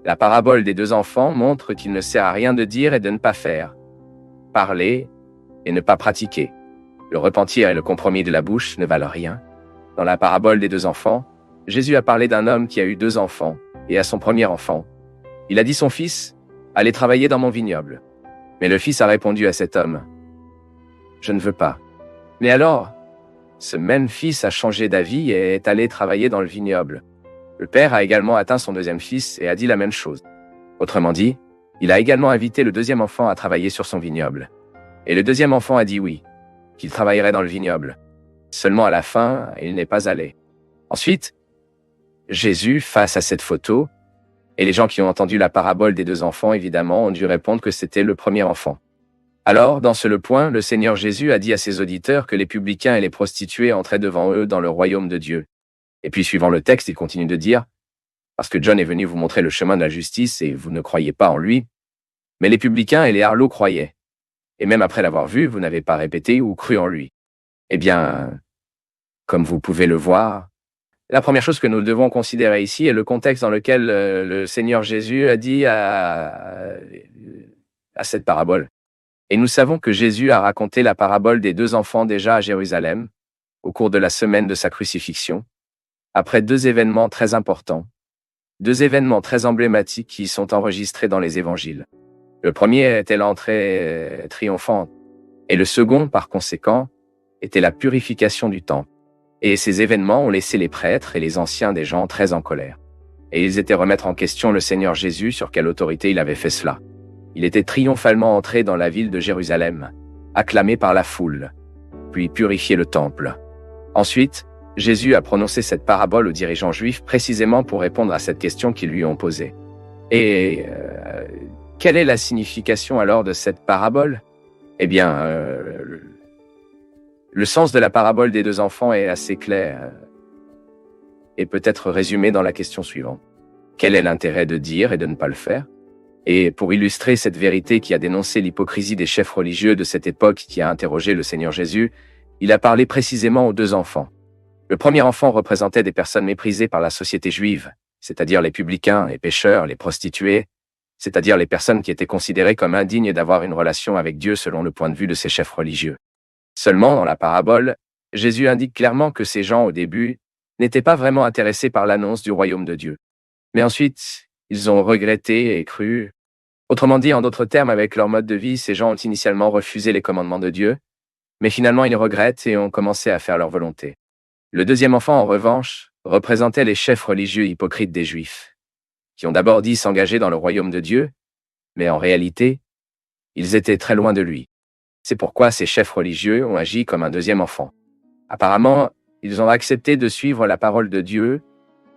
La parabole des deux enfants montre qu'il ne sert à rien de dire et de ne pas faire, parler et ne pas pratiquer. Le repentir et le compromis de la bouche ne valent rien. Dans la parabole des deux enfants, Jésus a parlé d'un homme qui a eu 2 enfants, et à son premier enfant, il a dit son fils, « Allez travailler dans mon vignoble. » Mais le fils a répondu à cet homme, « Je ne veux pas. » Mais alors, ce même fils a changé d'avis et est allé travailler dans le vignoble. Le père a également atteint son deuxième fils et a dit la même chose. Autrement dit, il a également invité le deuxième enfant à travailler sur son vignoble. Et le deuxième enfant a dit oui, qu'il travaillerait dans le vignoble. Seulement à la fin, il n'est pas allé. Ensuite, Jésus, face à cette photo, et les gens qui ont entendu la parabole des 2 enfants, évidemment, ont dû répondre que c'était le premier enfant. Alors, dans ce point, le Seigneur Jésus a dit à ses auditeurs que les publicains et les prostituées entraient devant eux dans le royaume de Dieu. Et puis, suivant le texte, il continue de dire, « Parce que John est venu vous montrer le chemin de la justice et vous ne croyez pas en lui, mais les publicains et les harlots croyaient. Et même après l'avoir vu, vous n'avez pas répété ou cru en lui. » Eh bien, comme vous pouvez le voir, la première chose que nous devons considérer ici est le contexte dans lequel le Seigneur Jésus a dit à cette parabole. Et nous savons que Jésus a raconté la parabole des 2 enfants déjà à Jérusalem, au cours de la semaine de sa crucifixion, après 2 événements très importants, 2 événements très emblématiques qui sont enregistrés dans les évangiles. Le premier était l'entrée triomphante, et le second, par conséquent, était la purification du temple. Et ces événements ont laissé les prêtres et les anciens des gens très en colère. Et ils étaient remettre en question le Seigneur Jésus sur quelle autorité il avait fait cela. Il était triomphalement entré dans la ville de Jérusalem, acclamé par la foule, puis purifié le temple. Ensuite, Jésus a prononcé cette parabole aux dirigeants juifs précisément pour répondre à cette question qu'ils lui ont posée. Et quelle est la signification alors de cette parabole? Eh bien, le sens de la parabole des 2 enfants est assez clair et peut être résumé dans la question suivante. Quel est l'intérêt de dire et de ne pas le faire? Et pour illustrer cette vérité qui a dénoncé l'hypocrisie des chefs religieux de cette époque qui a interrogé le Seigneur Jésus, il a parlé précisément aux 2 enfants. Le premier enfant représentait des personnes méprisées par la société juive, c'est-à-dire les publicains, les pécheurs, les prostituées, c'est-à-dire les personnes qui étaient considérées comme indignes d'avoir une relation avec Dieu selon le point de vue de ces chefs religieux. Seulement, dans la parabole, Jésus indique clairement que ces gens, au début, n'étaient pas vraiment intéressés par l'annonce du royaume de Dieu. Mais ensuite, ils ont regretté et cru. Autrement dit, en d'autres termes, avec leur mode de vie, ces gens ont initialement refusé les commandements de Dieu, mais finalement ils regrettent et ont commencé à faire leur volonté. Le deuxième enfant, en revanche, représentait les chefs religieux hypocrites des Juifs, qui ont d'abord dit s'engager dans le royaume de Dieu, mais en réalité, ils étaient très loin de lui. C'est pourquoi ces chefs religieux ont agi comme un deuxième enfant. Apparemment, ils ont accepté de suivre la parole de Dieu,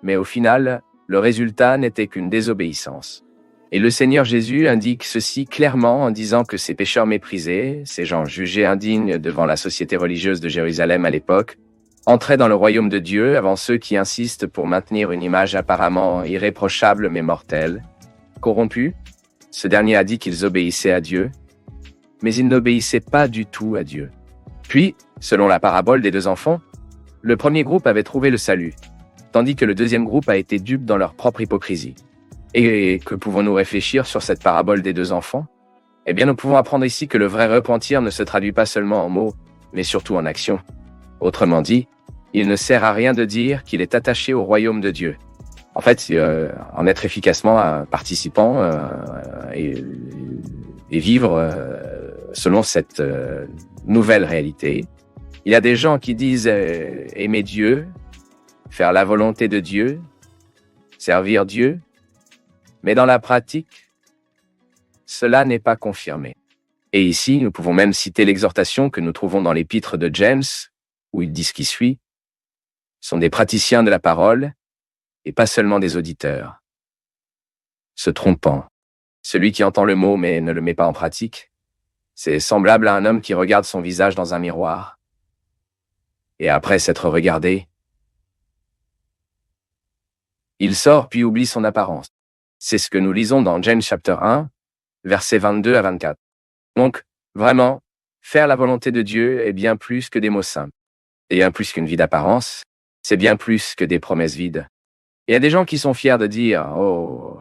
mais au final, le résultat n'était qu'une désobéissance. Et le Seigneur Jésus indique ceci clairement en disant que ces pécheurs méprisés, ces gens jugés indignes devant la société religieuse de Jérusalem à l'époque, entraient dans le royaume de Dieu avant ceux qui insistent pour maintenir une image apparemment irréprochable mais mortelle. Corrompus, ce dernier a dit qu'ils obéissaient à Dieu, mais ils n'obéissaient pas du tout à Dieu. Puis, selon la parabole des 2 enfants, le premier groupe avait trouvé le salut, tandis que le deuxième groupe a été dupe dans leur propre hypocrisie. Et que pouvons-nous réfléchir sur cette parabole des 2 enfants? Eh bien, nous pouvons apprendre ici que le vrai repentir ne se traduit pas seulement en mots, mais surtout en action. Autrement dit, il ne sert à rien de dire qu'il est attaché au royaume de Dieu. En fait, en être efficacement un participant et vivre selon cette nouvelle réalité. Il y a des gens qui disent aimer Dieu, faire la volonté de Dieu, servir Dieu, mais dans la pratique, cela n'est pas confirmé. Et ici, nous pouvons même citer l'exhortation que nous trouvons dans l'épître de James, où il dit ce qui suit, sont des praticiens de la parole et pas seulement des auditeurs. Se trompant. Celui qui entend le mot mais ne le met pas en pratique, c'est semblable à un homme qui regarde son visage dans un miroir. Et après s'être regardé, il sort puis oublie son apparence. C'est ce que nous lisons dans James chapitre 1, versets 22 à 24. Donc, vraiment, faire la volonté de Dieu est bien plus que des mots simples. Et bien plus qu'une vie d'apparence, c'est bien plus que des promesses vides. Il y a des gens qui sont fiers de dire « Oh,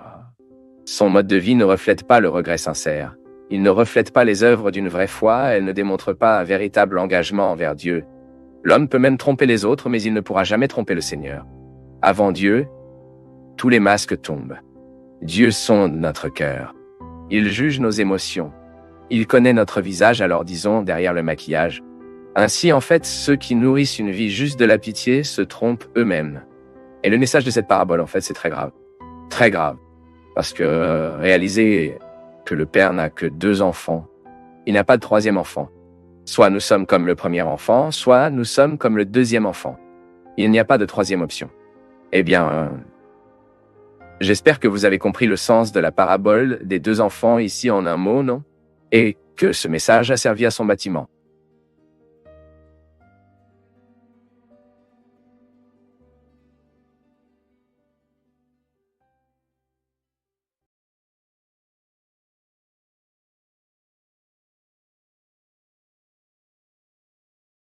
Son mode de vie ne reflète pas le regret sincère. Il ne reflète pas les œuvres d'une vraie foi, elle ne démontre pas un véritable engagement envers Dieu. L'homme peut même tromper les autres, mais il ne pourra jamais tromper le Seigneur. Avant Dieu, tous les masques tombent. Dieu sonde notre cœur. Il juge nos émotions. Il connaît notre visage, alors disons, derrière le maquillage. Ainsi, en fait, ceux qui nourrissent une vie juste de la pitié se trompent eux-mêmes. Et le message de cette parabole, en fait, c'est très grave. Très grave. Parce que réaliser que le père n'a que 2 enfants, il n'a pas de 3e enfant. Soit nous sommes comme le premier enfant, soit nous sommes comme le 2e enfant. Il n'y a pas de 3e option. Eh bien, j'espère que vous avez compris le sens de la parabole des 2 enfants ici en un mot, non? Et que ce message a servi à son bâtiment.